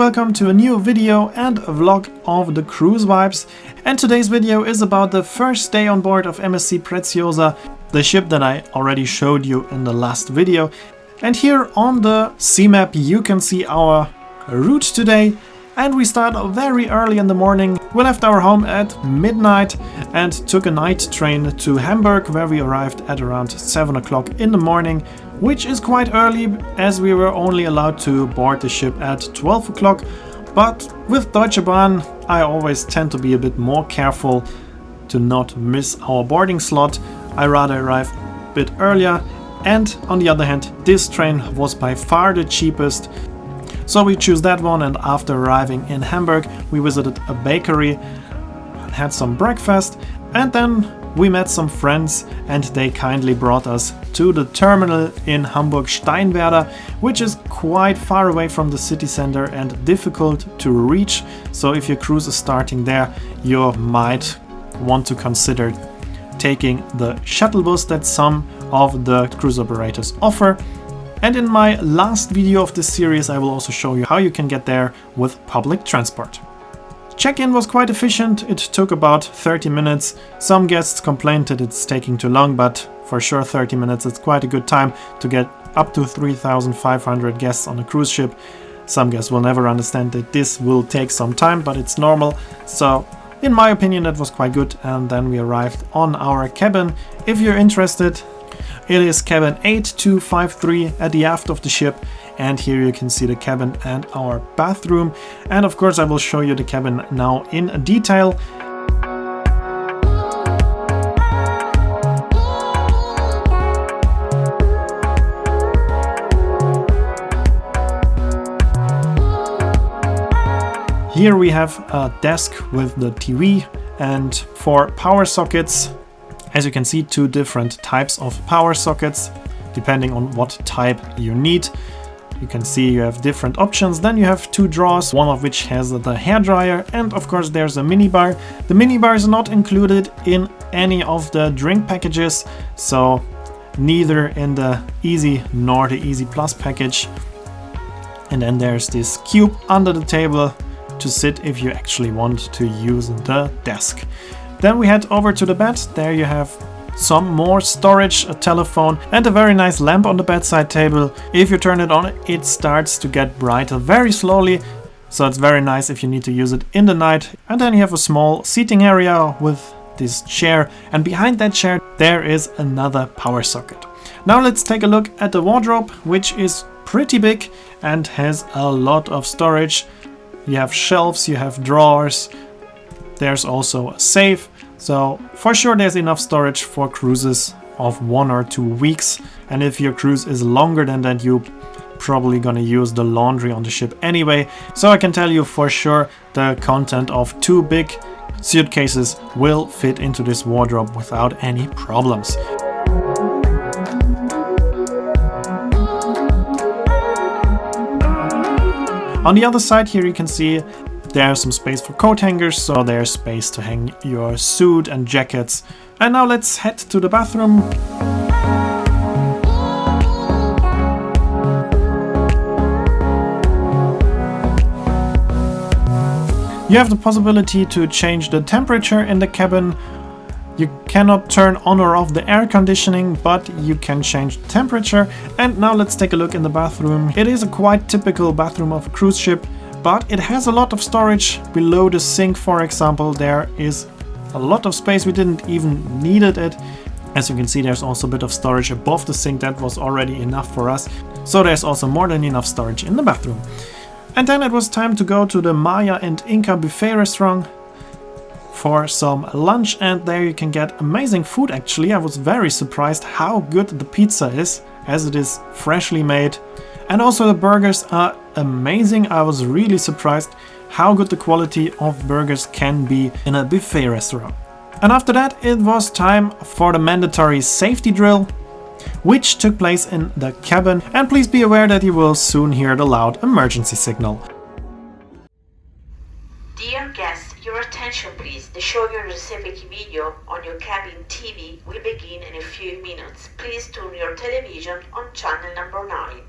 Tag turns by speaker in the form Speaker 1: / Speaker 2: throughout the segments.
Speaker 1: welcome to a new video and a vlog of the cruise vibes. And today's video is about the first day on board of MSC Preziosa, the ship that I already showed you in the last video. And here on the sea map you can see our route today. And we start very early in the morning. We left our home at midnight and took a night train to Hamburg, where we arrived at around 7 o'clock in the morning, which is quite early as we were only allowed to board the ship at 12 o'clock. But with Deutsche Bahn I always tend to be a bit more careful to not miss our boarding slot. I rather arrive a bit earlier, and on the other hand this train was by far the cheapest. So we choose that one, and after arriving in Hamburg we visited a bakery, had some breakfast, and then we met some friends and they kindly brought us to the terminal in Hamburg Steinwerder, which is quite far away from the city center and difficult to reach. So if your cruise is starting there, you might want to consider taking the shuttle bus that some of the cruise operators offer. And in my last video of this series I will also show you how you can get there with public transport. Check-in was quite efficient, it took about 30 minutes. Some guests complained that it's taking too long, but for sure 30 minutes it's quite a good time to get up to 3,500 guests on a cruise ship. Some guests will never understand that this will take some time, but it's normal. So in my opinion that was quite good, and then we arrived on our cabin. If you're interested, it is cabin 8253 at the aft of the ship, and here you can see the cabin and our bathroom. And of course I will show you the cabin now in detail. Here we have a desk with the TV, and for power sockets, as you can see, two different types of power sockets depending on what type you need. You can see you have different options. Then you have two drawers, one of which has the hairdryer, and of course there's a minibar. The minibar is not included in any of the drink packages, so neither in the Easy nor the Easy Plus package. And then there's this cube under the table to sit if you actually want to use the desk. Then we head over to the bed. There you have some more storage, a telephone, and a very nice lamp on the bedside table. If you turn it on, it starts to get brighter very slowly, so it's very nice if you need to use it in the night. And then you have a small seating area with this chair, and behind that chair there is another power socket. Now let's take a look at the wardrobe, which is pretty big and has a lot of storage. You have shelves, you have drawers, there's also a safe. So for sure there's enough storage for cruises of 1 or 2 weeks. And if your cruise is longer than that, you're probably gonna use the laundry on the ship anyway. So I can tell you for sure the content of 2 big suitcases will fit into this wardrobe without any problems. On the other side here you can see there's some space for coat hangers, so there's space to hang your suit and jackets. And now let's head to the bathroom. You have the possibility to change the temperature in the cabin. You cannot turn on or off the air conditioning, but you can change the temperature. And now let's take a look in the bathroom. It is a quite typical bathroom of a cruise ship, but it has a lot of storage. Below the sink, for example, there is a lot of space. We didn't even need it. As you can see, there's also a bit of storage above the sink. That was already enough for us. So there's also more than enough storage in the bathroom. And then it was time to go to the Maya and Inca buffet restaurant for some lunch, and there you can get amazing food. Actually, I was very surprised how good the pizza is, as it is freshly made. And also the burgers are amazing. I was really surprised how good the quality of burgers can be in a buffet restaurant. And after that it was time for the mandatory safety drill, which took place in the cabin. And please be aware that you will soon hear the loud emergency signal.
Speaker 2: Dear guests, your attention please. The show your safety video on your cabin TV will begin in a few minutes. Please turn your television on channel number 9.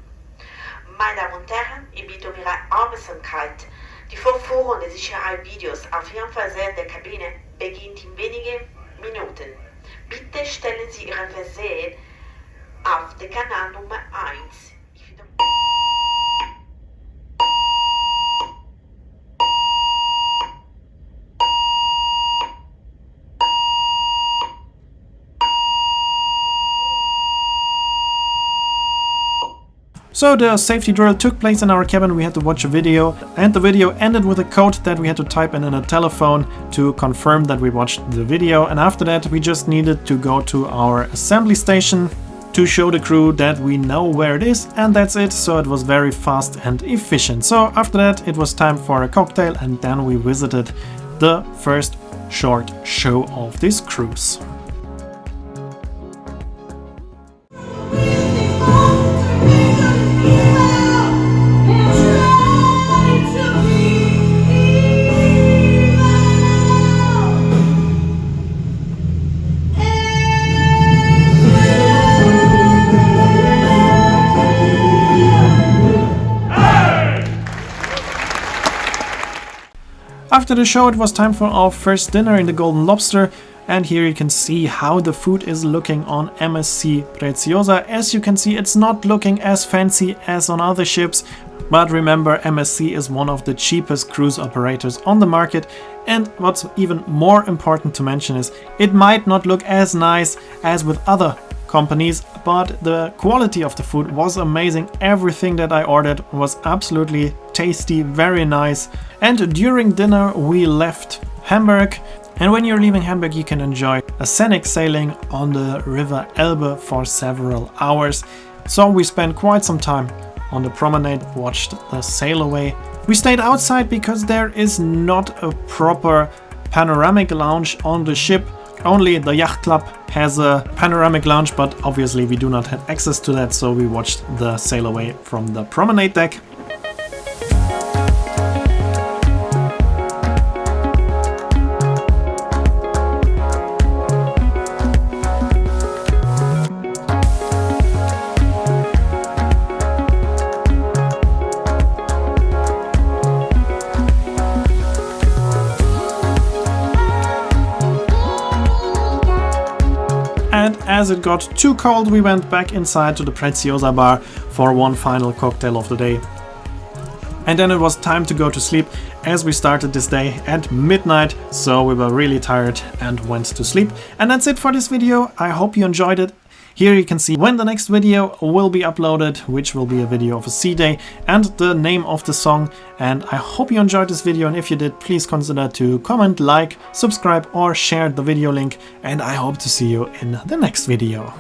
Speaker 2: Meine Damen und Herren, ich bitte um Ihre Aufmerksamkeit. Die Vorführung der Sicherheitsvideos auf Ihrem Fernseher der Kabine beginnt in wenigen Minuten. Bitte stellen Sie Ihren Fernseher auf den Kanal Nummer 1.
Speaker 1: So the safety drill took place in our cabin, we had to watch a video, and the video ended with a code that we had to type in a telephone to confirm that we watched the video, and after that we just needed to go to our assembly station to show the crew that we know where it is, and that's it. So it was very fast and efficient. So after that it was time for a cocktail, and then we visited the first short show of this cruise. After the show it was time for our first dinner in the Golden Lobster, and here you can see how the food is looking on MSC Preziosa. As you can see, it's not looking as fancy as on other ships, but remember, MSC is one of the cheapest cruise operators on the market, and what's even more important to mention is it might not look as nice as with other companies, but the quality of the food was amazing. Everything that I ordered was absolutely tasty, very nice. And during dinner we left Hamburg, and when you're leaving Hamburg you can enjoy a scenic sailing on the river Elbe for several hours. So we spent quite some time on the promenade, watched the sail away. We stayed outside because there is not a proper panoramic lounge on the ship. Only the yacht club has a panoramic lounge, but obviously we do not have access to that, so we watched the sail away from the promenade deck. And as it got too cold, we went back inside to the Preziosa bar for one final cocktail of the day. And then it was time to go to sleep, as we started this day at midnight, so we were really tired and went to sleep. And that's it for this video. I hope you enjoyed it. Here you can see when the next video will be uploaded, which will be a video of a sea day and the name of the song. And I hope you enjoyed this video, and if you did, please consider to comment, like, subscribe or share the video link, and I hope to see you in the next video.